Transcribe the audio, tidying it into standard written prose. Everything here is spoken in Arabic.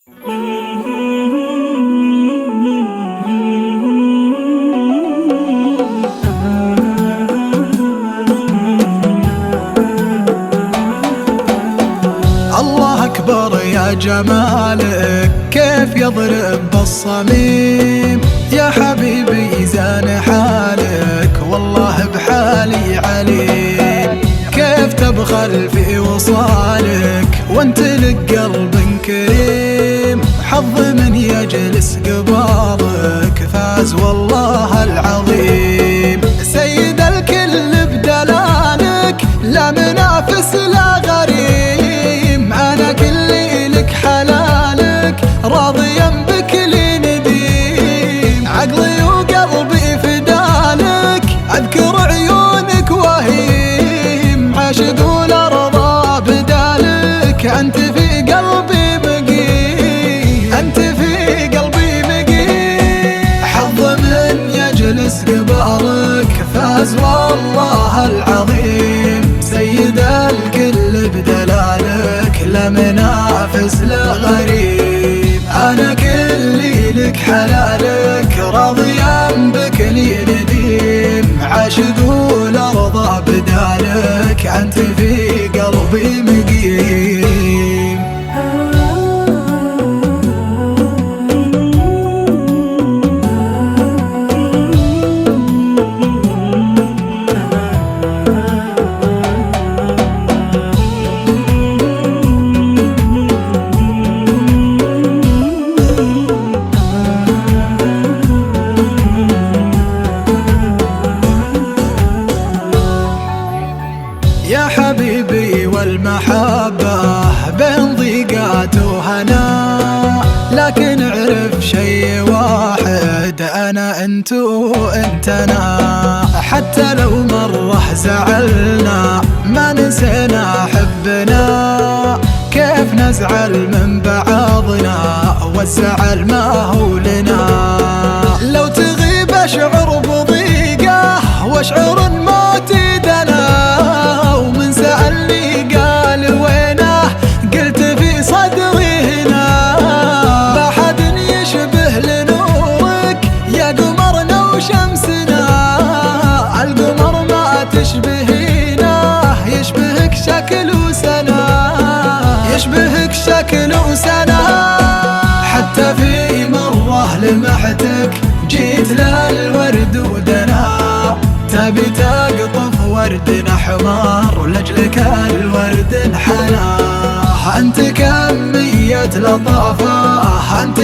الله أكبر يا جمالك كيف يضرب بالصميم، يا حبيبي زان حالك والله بحالي عليم. كيف تبخل في وصالك وانت لك قلب كريم، حظ من يجلس قبالك فاز والله العظيم. سيد الكل بدلالك لا منافس لا غريم، أنا كلي لك حلالك راضيا بك لي نديم. عقلي وقلبي فدالك أذكر عيونك وهيم، عاشق والأرض بدالك أنت في قلبي مقيم، أنت في قلبي مقيم. حظ من يجلس قبالك فاز والله العظيم. سيد الكل بدلالك لا منافس لا غريب، أنا كلي لك حلالك راضيا بك لي نديم. عاشق والأرض بدالك أنت في قلبي مقيم. يا حبيبي والمحبة بين ضيقات وهنا، لكن اعرف شي واحد أنا أنت وأنت أنا. حتى لو مرة زعلنا ما نسينا حبنا، كيف نزعل من بعضنا والزعل ما هو لنا. لو تغيب أشعر بضيقة واشعر الموت دنا، ومن سألني قال وينه قلت في صدري هنا. ما حد يشبه لنورك يا قمرنا وشمسنا، القمر ما تشبهينه يشبهك شكل وسنة، يشبهك شكل وسنة. حتى في مرة لمحتك جيت للورد ودنا، تبي تقطف ورد أحمر ولجلك الورد انحنى. أنت كمية لطافة أنت